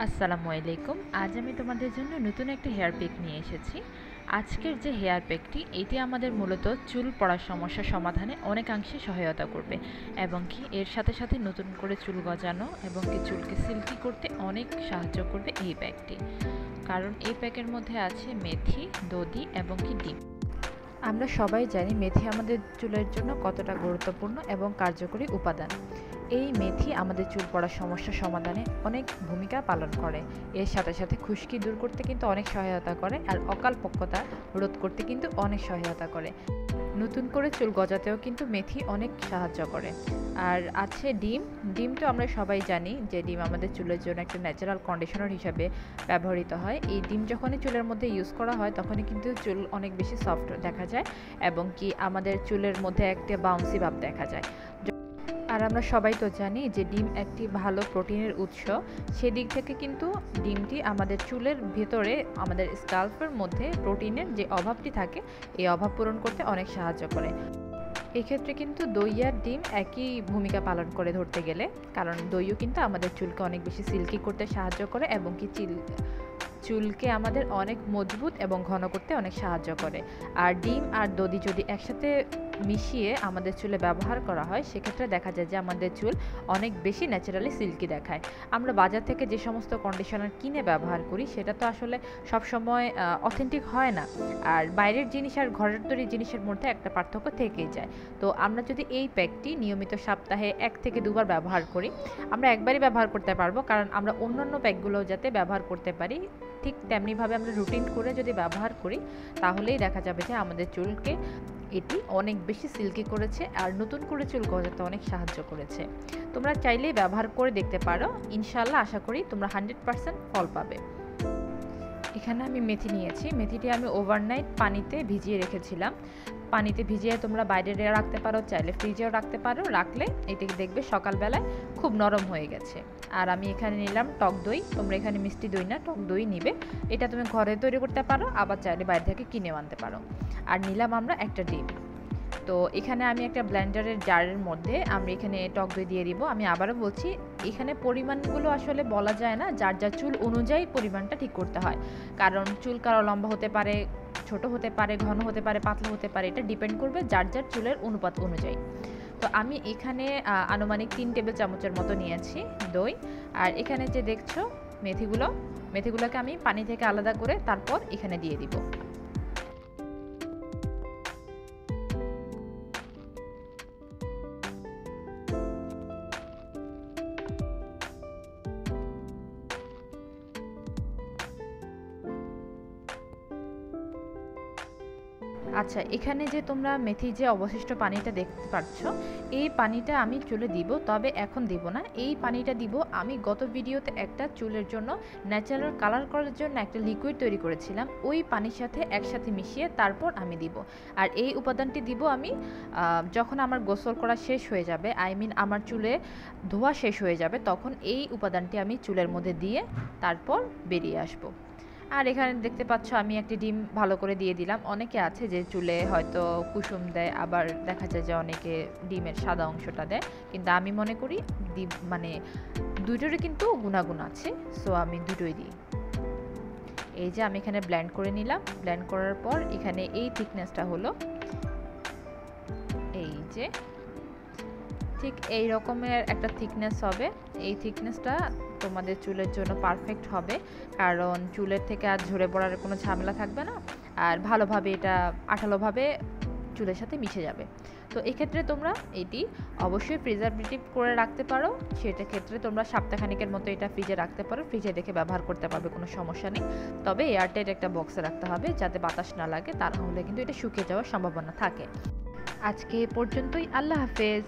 আসসালামু আলাইকুম। আজ আমি তোমাদের জন্য নতুন একটা হেয়ার প্যাক নিয়ে এসেছি। আজকের যে হেয়ার প্যাকটি এটি আমাদের মূলত চুল পড়ার সমস্যা সমাধানে অনেকাংশে সহায়তা করবে এবং কি এর সাথে সাথে নতুন করে চুল গজানো এবং কি চুলকে সিল্কি করতে অনেক সাহায্য করবে এই প্যাকটি। কারণ এই প্যাকের মধ্যে আছে মেথি, দধি এবং কি ডিম। আমরা সবাই জানি মেথি আমাদের চুলের জন্য কতটা গুরুত্বপূর্ণ এবং কার্যকরী উপাদান। এই মেথি আমাদের চুল পড়ার সমস্যা সমাধানে অনেক ভূমিকা পালন করে। এর সাথে সাথে খুশকি দূর করতে কিন্তু অনেক সহায়তা করে, আর অকালপক্কতা রোধ করতে কিন্তু অনেক সহায়তা করে। নতুন করে চুল গজাতেও কিন্তু মেথি অনেক সাহায্য করে। আর আছে ডিম। ডিম তো আমরা সবাই জানি যে ডিম আমাদের চুলের জন্য একটা ন্যাচারাল কন্ডিশনার হিসাবে ব্যবহৃত হয়। এই ডিম যখনই চুলের মধ্যে ইউজ করা হয় তখনই কিন্তু চুল অনেক বেশি সফট দেখা যায় এবং কি আমাদের চুলের মধ্যে একটা বাউন্সি ভাব দেখা যায়। আর আমরা সবাই তো জানি যে ডিম একটি ভালো প্রোটিনের উৎস। সেদিক থেকে কিন্তু ডিমটি আমাদের চুলের ভেতরে আমাদের স্কাল্পের মধ্যে প্রোটিনের যে অভাবটি থাকে এই অভাব পূরণ করতে অনেক সাহায্য করে। এক্ষেত্রে কিন্তু দই আর ডিম একই ভূমিকা পালন করে ধরতে গেলে, কারণ দইও কিন্তু আমাদের চুলকে অনেক বেশি সিল্কি করতে সাহায্য করে এবং কি চুলকে আমাদের অনেক মজবুত এবং ঘন করতে অনেক সাহায্য করে। আর ডিম আর দধি যদি একসাথে মিশিয়ে আমাদের চুলে ব্যবহার করা হয় সেক্ষেত্রে দেখা যায় যে আমাদের চুল অনেক বেশি ন্যাচারালি সিল্কি দেখায়। আমরা বাজার থেকে যে সমস্ত কন্ডিশনার কিনে ব্যবহার করি সেটা তো আসলে সবসময় অথেন্টিক হয় না। আর বাইরের জিনিস আর ঘরের তৈরি জিনিসের মধ্যে একটা পার্থক্য থেকেই যায়। তো আমরা যদি এই প্যাকটি নিয়মিত সপ্তাহে 1 থেকে 2 বার ব্যবহার করি, আমরা একবারই ব্যবহার করতে পারবো, কারণ আমরা অন্যান্য প্যাকগুলো যাতে ব্যবহার করতে পারি ঠিক তেমনিভাবে আমরা রুটিন করে যদি ব্যবহার করি তাহলেই দেখা যাবে যে আমাদের চুলকে এটি অনেক বেশি সিল্কি করেছে আর নতুন করে চুল গজাতে অনেক সাহায্য করেছে। তোমরা চাইলেই ব্যবহার করে দেখতে পারো, ইনশাল্লাহ আশা করি তোমরা 100% ফল পাবে। এখানে আমি মেথি নিয়েছি। মেথিটি আমি ওভারনাইট পানিতে ভিজিয়ে রেখেছিলাম। পানিতে ভিজিয়ে তোমরা বাইরে রাখতে পারো, চাইলে ফ্রিজেও রাখতে পারো। রাখলে এটি দেখবে সকালবেলায় খুব নরম হয়ে গেছে। আর আমি এখানে নিলাম টক দই। তোমরা এখানে মিষ্টি দই না টক দই নিবে। এটা তুমি ঘরে তৈরি করতে পারো, আবার চাইলে বাইরে থেকে কিনেও আনতে পারো। আর নিলাম আমরা একটা ডিম। তো এখানে আমি একটা ব্লেন্ডারের জারের মধ্যে আমি এখানে টক দই দিয়ে দিব। আমি আবারও বলছি, এখানে পরিমাণগুলো আসলে বলা যায় না, যার যার চুল অনুযায়ী পরিমাণটা ঠিক করতে হয়। কারণ চুল কারো লম্বা হতে পারে, ছোট হতে পারে, ঘন হতে পারে, পাতলা হতে পারে, এটা ডিপেন্ড করবে যার যার চুলের অনুপাত অনুযায়ী। তো আমি এখানে আনুমানিক 3 টেবিল চামচের মতো নিয়েছি দই। আর এখানে যে দেখছো মেথিগুলোকে আমি পানি থেকে আলাদা করে তারপর এখানে দিয়ে দিব। আচ্ছা, এখানে যে তোমরা মেথি যে অবশিষ্ট পানিটা দেখতে পাচ্ছ, এই পানিটা আমি চুলে দিব, তবে এখন দিব না। এই পানিটা দিব আমি গত ভিডিওতে একটা চুলের জন্য ন্যাচারাল কালার করার জন্য একটা লিকুইড তৈরি করেছিলাম, ওই পানির সাথে একসাথে মিশিয়ে তারপর আমি দিব। আর এই উপাদানটি দিব আমি যখন আমার গোসল করা শেষ হয়ে যাবে, আই মিন আমার চুলে ধোয়া শেষ হয়ে যাবে, তখন এই উপাদানটি আমি চুলের মধ্যে দিয়ে তারপর বেরিয়ে আসবো। আর এখানে দেখতে পাচ্ছ আমি একটি ডিম ভালো করে দিয়ে দিলাম। অনেকে আছে যে চুলে হয়তো কুসুম দেয়, আবার দেখা যায় যে অনেকে ডিমের সাদা অংশটা দেয়, কিন্তু আমি মনে করি মানে দুটোরই কিন্তু গুণাগুণ আছে, সো আমি দুটোই দিই। এই যে আমি এখানে ব্লেন্ড করে নিলাম। ব্লেন্ড করার পর এখানে এই থিকনেসটা হলো, এই যে ঠিক এই রকমের একটা থিকনেস হবে। এই থিকনেসটা তোমাদের চুলের জন্য পারফেক্ট হবে, কারণ চুলের থেকে আর ঝরে পড়ার কোনো ঝামেলা থাকবে না, আর ভালোভাবে এটা আঠালোভাবে চুলের সাথে মিশে যাবে। তো এক্ষেত্রে তোমরা এটি অবশ্যই প্রিজারভেটিভ করে রাখতে পারো। সেটা ক্ষেত্রে তোমরা সপ্তাহখানিকের মতো এটা ফ্রিজে রাখতে পারো, ফ্রিজে রেখে ব্যবহার করতে পারবে, কোনো সমস্যা নেই। তবে এয়ারটাইট একটা বক্সে রাখতে হবে যাতে বাতাস না লাগে, তাহলে কিন্তু এটা শুকিয়ে যাওয়ার সম্ভাবনা থাকে। আজকে এ পর্যন্তই। আল্লাহ হাফেজ।